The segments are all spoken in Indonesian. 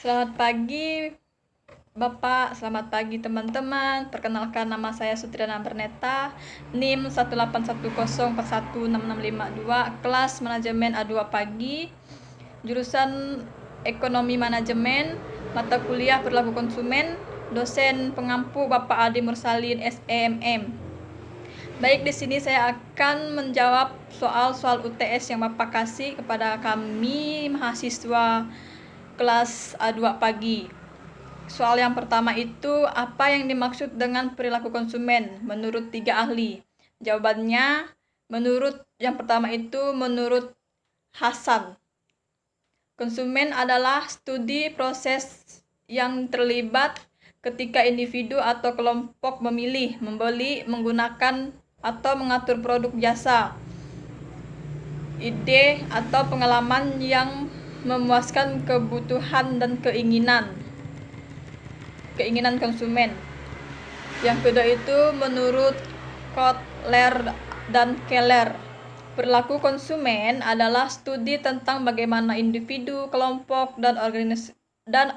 Selamat pagi Bapak, selamat pagi teman-teman. Perkenalkan, nama saya Sutriana Berneta, NIM 18104166652, kelas Manajemen A2 pagi, jurusan Ekonomi Manajemen, mata kuliah Perilaku Konsumen, dosen pengampu Bapak Adi Mursalin SEMM. Baik, di sini saya akan menjawab soal-soal UTS yang Bapak kasih kepada kami mahasiswa kelas A2 pagi. Soal yang pertama itu, apa yang dimaksud dengan perilaku konsumen menurut 3 ahli? Jawabannya, menurut yang pertama itu menurut Hasan. Konsumen adalah studi proses yang terlibat ketika individu atau kelompok memilih, membeli, menggunakan, atau mengatur produk jasa, ide, atau pengalaman yang memuaskan kebutuhan dan keinginan konsumen. Yang kedua itu menurut Kotler dan Keller, perilaku konsumen adalah studi tentang bagaimana individu, kelompok, dan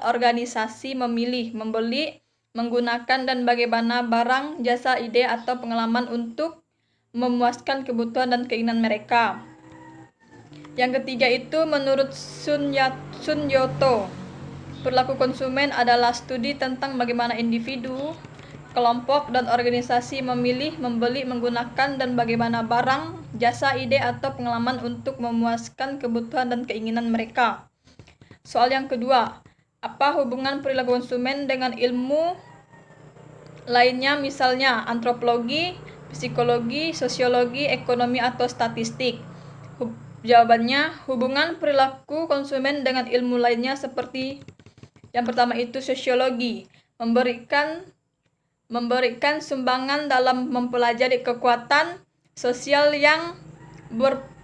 organisasi memilih, membeli, menggunakan, dan bagaimana barang, jasa, ide, atau pengalaman untuk memuaskan kebutuhan dan keinginan mereka. Yang ketiga itu menurut Sun Yoto, perilaku konsumen adalah studi tentang bagaimana individu, kelompok, dan organisasi memilih, membeli, menggunakan, dan bagaimana barang, jasa, ide, atau pengalaman untuk memuaskan kebutuhan dan keinginan mereka. Soal yang kedua, apa hubungan perilaku konsumen dengan ilmu lainnya, misalnya antropologi, psikologi, sosiologi, ekonomi, atau statistik? Jawabannya, hubungan perilaku konsumen dengan ilmu lainnya seperti yang pertama itu sosiologi, memberikan sumbangan dalam mempelajari kekuatan sosial yang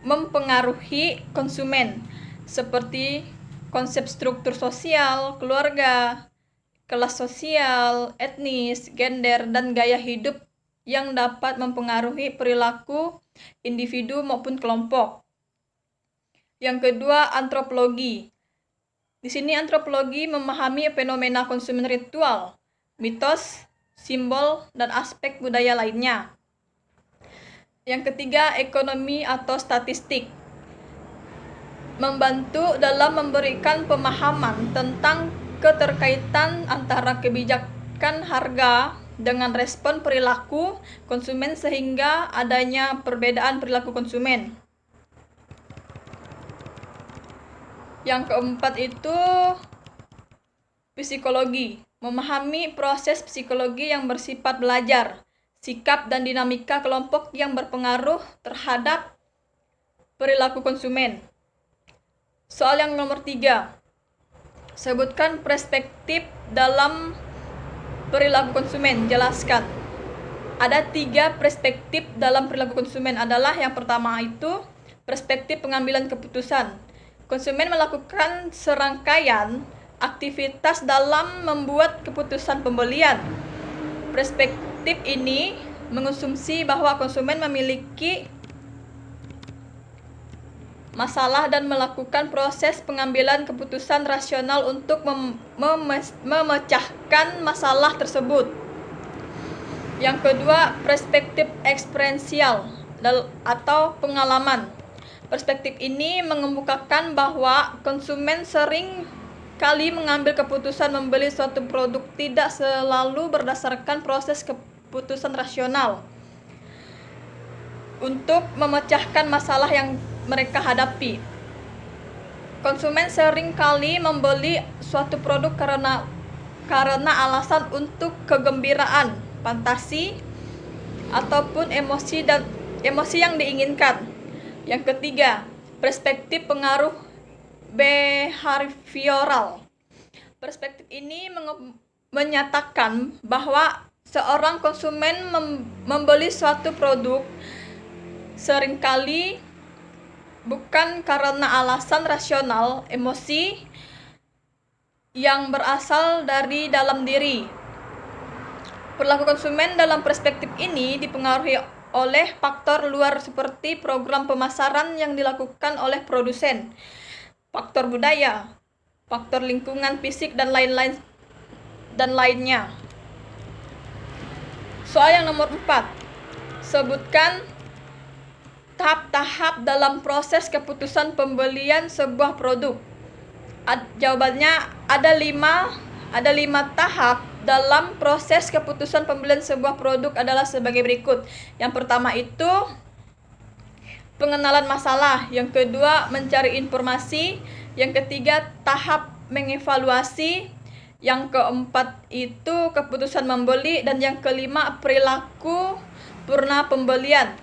mempengaruhi konsumen, seperti konsep struktur sosial, keluarga, kelas sosial, etnis, gender, dan gaya hidup yang dapat mempengaruhi perilaku individu maupun kelompok. Yang kedua, antropologi. Di sini antropologi memahami fenomena konsumen ritual, mitos, simbol, dan aspek budaya lainnya. Yang ketiga, ekonomi atau statistik. Membantu dalam memberikan pemahaman tentang keterkaitan antara kebijakan harga dengan respon perilaku konsumen sehingga adanya perbedaan perilaku konsumen. Yang keempat itu psikologi, memahami proses psikologi yang bersifat belajar, sikap dan dinamika kelompok yang berpengaruh terhadap perilaku konsumen. Soal yang nomor 3, sebutkan perspektif dalam perilaku konsumen, jelaskan. Ada 3 perspektif dalam perilaku konsumen, adalah yang pertama itu perspektif pengambilan keputusan. Konsumen melakukan serangkaian aktivitas dalam membuat keputusan pembelian. Perspektif ini mengasumsi bahwa konsumen memiliki masalah dan melakukan proses pengambilan keputusan rasional untuk memecahkan masalah tersebut. Yang kedua, perspektif eksperiensial atau pengalaman. Perspektif ini mengemukakan bahwa konsumen sering kali mengambil keputusan membeli suatu produk tidak selalu berdasarkan proses keputusan rasional untuk memecahkan masalah yang mereka hadapi. Konsumen sering kali membeli suatu produk karena alasan untuk kegembiraan, fantasi, ataupun emosi yang diinginkan. Yang ketiga, perspektif pengaruh behavioral. Perspektif ini menyatakan bahwa seorang konsumen membeli suatu produk seringkali bukan karena alasan rasional, emosi yang berasal dari dalam diri. Perilaku konsumen dalam perspektif ini dipengaruhi oleh faktor luar seperti program pemasaran yang dilakukan oleh produsen, faktor budaya, faktor lingkungan, fisik, dan lainnya. Soal yang nomor 4. Sebutkan tahap-tahap dalam proses keputusan pembelian sebuah produk. Jawabannya ada 5 tahap dalam proses keputusan pembelian sebuah produk adalah sebagai berikut. Yang pertama itu pengenalan masalah, yang kedua mencari informasi, yang ketiga tahap mengevaluasi, yang keempat itu keputusan membeli, dan yang kelima perilaku purna pembelian.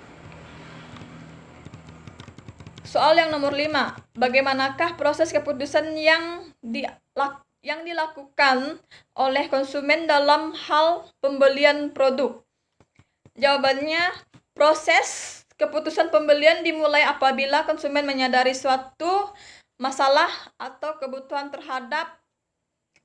Soal yang nomor 5, bagaimanakah proses keputusan yang dilakukan oleh konsumen dalam hal pembelian produk? Jawabannya, proses keputusan pembelian dimulai apabila konsumen menyadari suatu masalah atau kebutuhan terhadap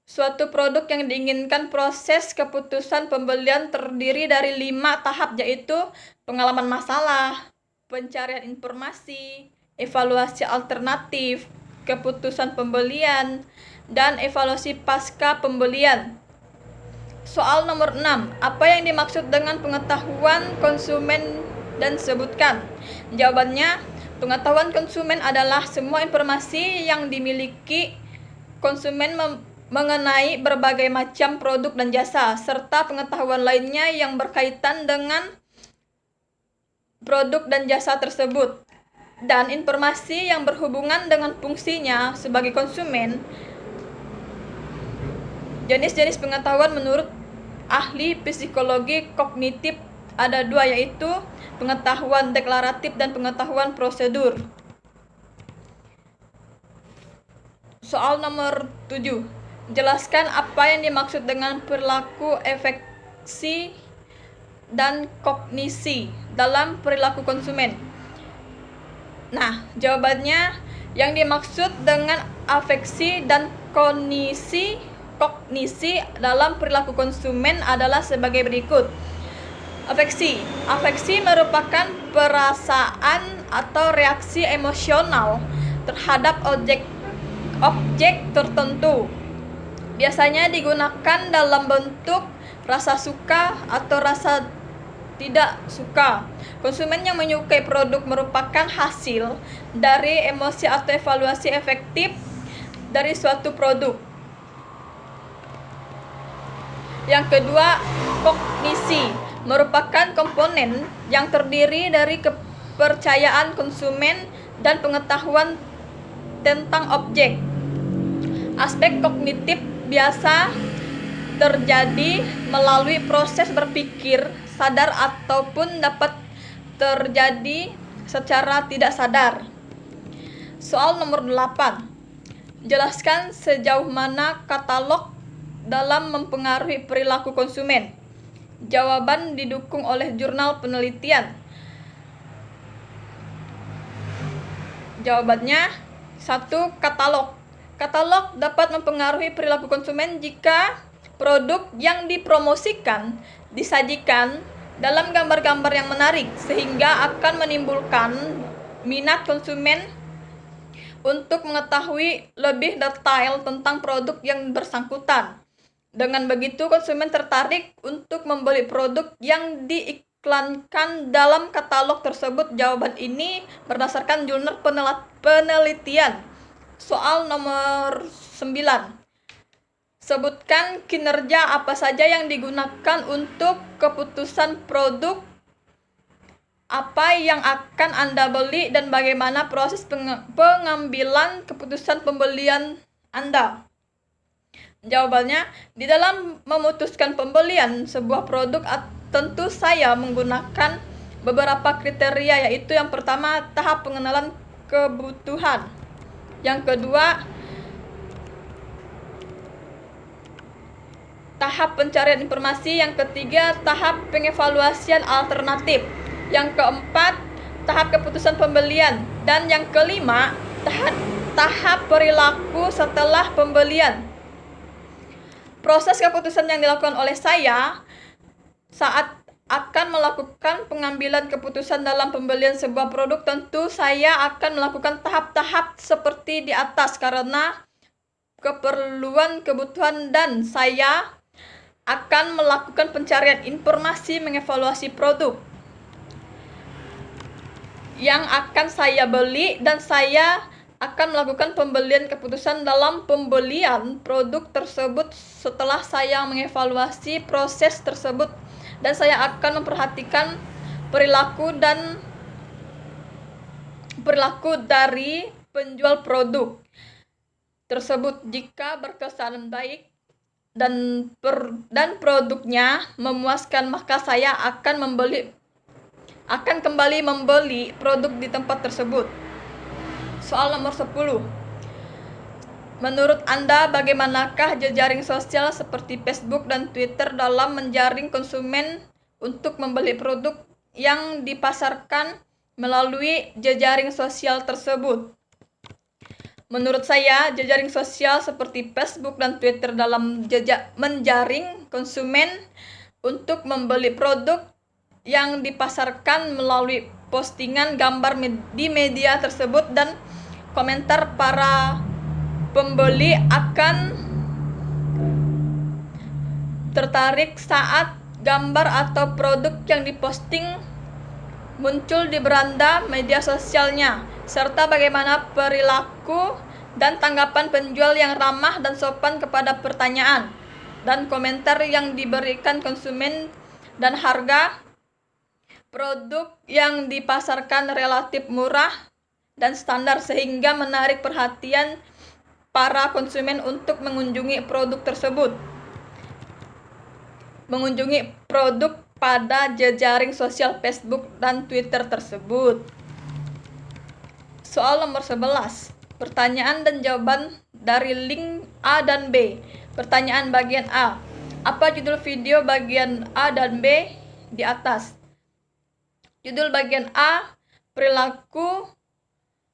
suatu produk yang diinginkan. Proses keputusan pembelian terdiri dari 5 tahap, yaitu pengalaman masalah, pencarian informasi, evaluasi alternatif, keputusan pembelian, dan evaluasi pasca pembelian. Soal nomor 6, apa yang dimaksud dengan pengetahuan konsumen dan sebutkan? Jawabannya, pengetahuan konsumen adalah semua informasi yang dimiliki konsumen mengenai berbagai macam produk dan jasa, serta pengetahuan lainnya yang berkaitan dengan produk dan jasa tersebut, dan informasi yang berhubungan dengan fungsinya sebagai konsumen. Jenis-jenis pengetahuan menurut ahli psikologi kognitif ada 2, yaitu pengetahuan deklaratif dan pengetahuan prosedur. Soal nomor 7. Jelaskan apa yang dimaksud dengan perilaku afeksi dan kognisi dalam perilaku konsumen. Nah, jawabannya yang dimaksud dengan afeksi dan kognisi dalam perilaku konsumen adalah sebagai berikut. Afeksi merupakan perasaan atau reaksi emosional terhadap objek tertentu. Biasanya digunakan dalam bentuk rasa suka atau rasa tidak suka. Konsumen yang menyukai produk merupakan hasil dari emosi atau evaluasi efektif dari suatu produk. Yang kedua, kognisi merupakan komponen yang terdiri dari kepercayaan konsumen dan pengetahuan tentang objek. Aspek kognitif biasa terjadi melalui proses berpikir sadar ataupun dapat terjadi secara tidak sadar. Soal nomor 8. Jelaskan sejauh mana katalog dalam mempengaruhi perilaku konsumen. Jawaban didukung oleh jurnal penelitian. Jawabannya 1. Katalog. Katalog dapat mempengaruhi perilaku konsumen jika produk yang dipromosikan disajikan dalam gambar-gambar yang menarik, sehingga akan menimbulkan minat konsumen untuk mengetahui lebih detail tentang produk yang bersangkutan. Dengan begitu, konsumen tertarik untuk membeli produk yang diiklankan dalam katalog tersebut. Jawaban ini berdasarkan jurnal penelitian. Soal nomor 9. Sebutkan kinerja apa saja yang digunakan untuk keputusan produk apa yang akan Anda beli dan bagaimana proses pengambilan keputusan pembelian Anda. Jawabannya, di dalam memutuskan pembelian sebuah produk tentu saya menggunakan beberapa kriteria, yaitu yang pertama tahap pengenalan kebutuhan, yang kedua tahap pencarian informasi, yang ketiga tahap pengevaluasian alternatif, yang keempat tahap keputusan pembelian, dan yang kelima tahap perilaku setelah pembelian. Proses keputusan yang dilakukan oleh saya saat akan melakukan pengambilan keputusan dalam pembelian sebuah produk, tentu saya akan melakukan tahap-tahap seperti di atas, karena kebutuhan, dan saya akan melakukan pencarian informasi mengevaluasi produk yang akan saya beli, dan saya akan melakukan pembelian keputusan dalam pembelian produk tersebut setelah saya mengevaluasi proses tersebut, dan saya akan memperhatikan perilaku dari penjual produk tersebut. Jika berkesan baik dan produknya memuaskan, maka saya akan kembali membeli produk di tempat tersebut. Soal nomor 10. Menurut Anda, bagaimanakah jejaring sosial seperti Facebook dan Twitter dalam menjaring konsumen untuk membeli produk yang dipasarkan melalui jejaring sosial tersebut? Menurut saya, jejaring sosial seperti Facebook dan Twitter dalam menjaring konsumen untuk membeli produk yang dipasarkan melalui postingan gambar di media tersebut dan komentar para pembeli akan tertarik saat gambar atau produk yang diposting muncul di beranda media sosialnya, serta bagaimana perilaku dan tanggapan penjual yang ramah dan sopan kepada pertanyaan dan komentar yang diberikan konsumen, dan harga produk yang dipasarkan relatif murah dan standar sehingga menarik perhatian para konsumen untuk mengunjungi produk pada jejaring sosial Facebook dan Twitter tersebut. Soal nomor 11. Pertanyaan dan jawaban dari link A dan B. Pertanyaan bagian A. Apa judul video bagian A dan B di atas? Judul bagian A, perilaku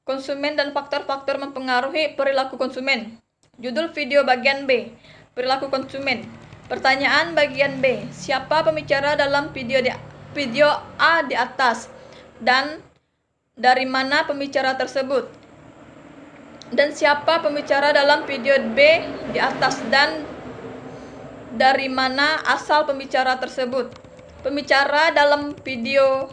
konsumen dan faktor-faktor mempengaruhi perilaku konsumen. Judul video bagian B, perilaku konsumen. Pertanyaan bagian B, siapa pembicara dalam video A di atas, dan dari mana pembicara tersebut? Dan siapa pembicara dalam video B di atas, dan dari mana asal pembicara tersebut? Pembicara dalam video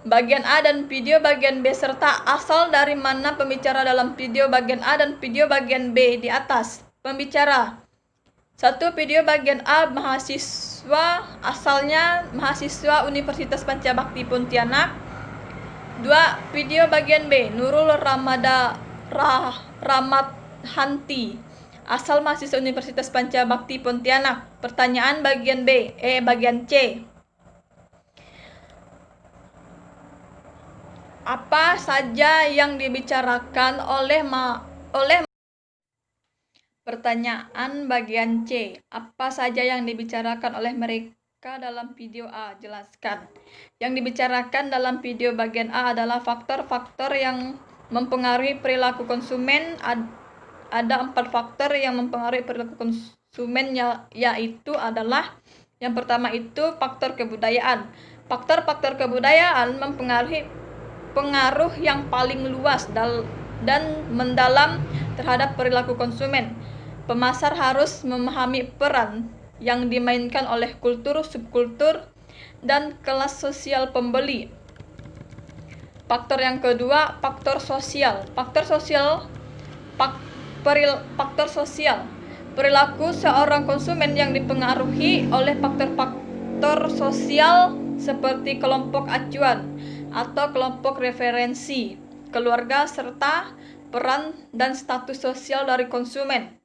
bagian A dan video bagian B serta asal dari mana pembicara dalam video bagian A dan video bagian B di atas. Pembicara. 1. Video bagian A, mahasiswa, asalnya mahasiswa Universitas Pancabakti Pontianak. 2. Video bagian B, Nurul Ramadhanti, asal mahasiswa Universitas Pancabakti Pontianak. Pertanyaan bagian B, bagian C. Apa saja yang dibicarakan oleh Pertanyaan bagian C. Apa saja yang dibicarakan oleh mereka dalam video A? Jelaskan. Yang dibicarakan dalam video bagian A adalah faktor-faktor yang mempengaruhi perilaku konsumen. Ada 4 faktor yang mempengaruhi perilaku konsumen, yaitu adalah yang pertama itu faktor kebudayaan. Faktor-faktor kebudayaan mempengaruhi pengaruh yang paling luas dan mendalam terhadap perilaku konsumen. Pemasar harus memahami peran yang dimainkan oleh kultur, subkultur, dan kelas sosial pembeli. Faktor yang kedua, faktor sosial. Faktor sosial. Perilaku seorang konsumen yang dipengaruhi oleh faktor-faktor sosial seperti kelompok acuan atau kelompok referensi, keluarga, serta peran dan status sosial dari konsumen.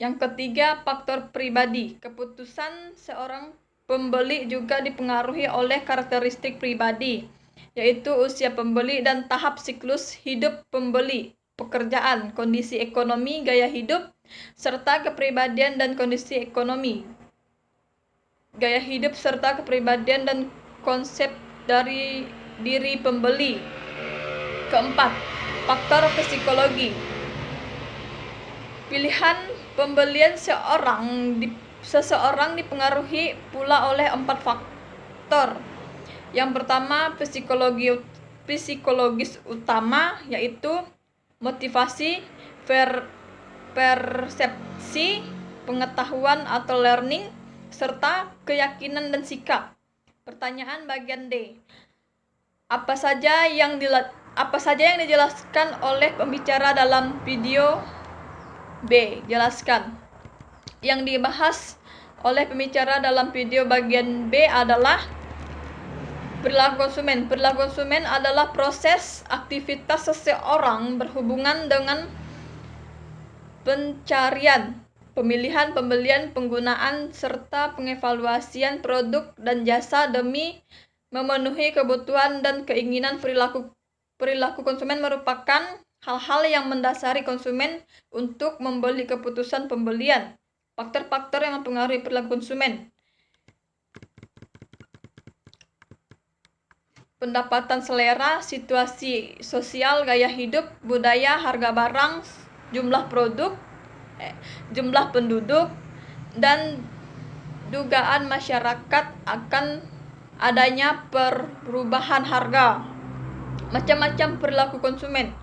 Yang ketiga, faktor pribadi. Keputusan seorang pembeli juga dipengaruhi oleh karakteristik pribadi, yaitu usia pembeli dan tahap siklus hidup pembeli, pekerjaan, kondisi ekonomi, gaya hidup, serta kepribadian dan kondisi ekonomi, gaya hidup, serta kepribadian dan konsep dari diri pembeli. Keempat, faktor psikologi. Pilihan pembelian seseorang dipengaruhi pula oleh 4 faktor. Yang pertama, psikologis utama, yaitu motivasi, persepsi, pengetahuan atau learning, serta keyakinan dan sikap. Pertanyaan bagian D. Apa saja yang dijelaskan oleh pembicara dalam video? B. Jelaskan. Yang dibahas oleh pembicara dalam video bagian B adalah perilaku konsumen. Perilaku konsumen adalah proses aktivitas seseorang berhubungan dengan pencarian, pemilihan, pembelian, penggunaan, serta pengevaluasian produk dan jasa demi memenuhi kebutuhan dan keinginan. Perilaku konsumen merupakan hal-hal yang mendasari konsumen untuk membeli keputusan pembelian. Faktor-faktor yang mempengaruhi perilaku konsumen: pendapatan, selera, situasi sosial, gaya hidup, budaya, harga barang, jumlah produk, jumlah penduduk, dan dugaan masyarakat akan adanya perubahan harga. Macam-macam perilaku konsumen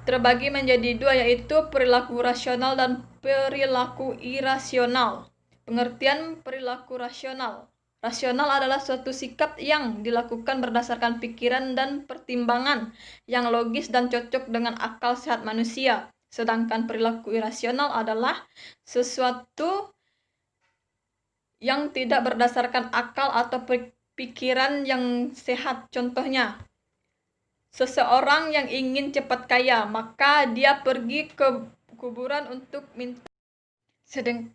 terbagi menjadi dua, yaitu perilaku rasional dan perilaku irasional. Pengertian perilaku rasional. Rasional adalah suatu sikap yang dilakukan berdasarkan pikiran dan pertimbangan yang logis dan cocok dengan akal sehat manusia. Sedangkan perilaku irasional adalah sesuatu yang tidak berdasarkan akal atau pikiran yang sehat. Contohnya, seseorang yang ingin cepat kaya, maka dia pergi ke kuburan untuk minta.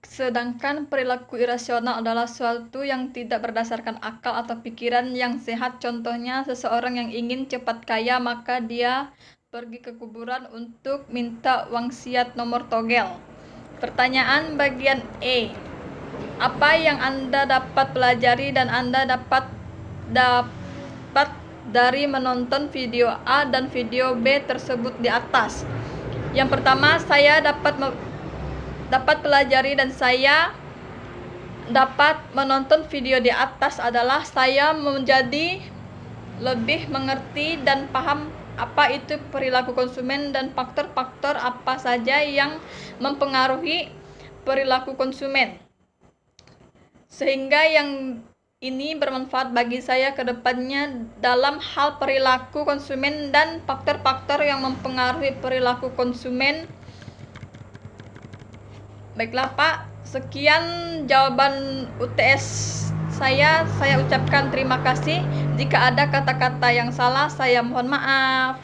Sedangkan perilaku irasional adalah sesuatu yang tidak berdasarkan akal atau pikiran yang sehat. Contohnya, seseorang yang ingin cepat kaya, maka dia pergi ke kuburan untuk minta wangsiat nomor togel. Pertanyaan bagian E. Apa yang Anda dapat pelajari dan Anda dapat dari menonton video A dan video B tersebut di atas? Yang pertama, saya dapat pelajari dan saya dapat menonton video di atas adalah saya menjadi lebih mengerti dan paham apa itu perilaku konsumen dan faktor-faktor apa saja yang mempengaruhi perilaku konsumen, sehingga yang ini bermanfaat bagi saya ke depannya dalam hal perilaku konsumen dan faktor-faktor yang mempengaruhi perilaku konsumen. Baiklah Pak, sekian jawaban UTS saya ucapkan terima kasih. Jika ada kata-kata yang salah, saya mohon maaf.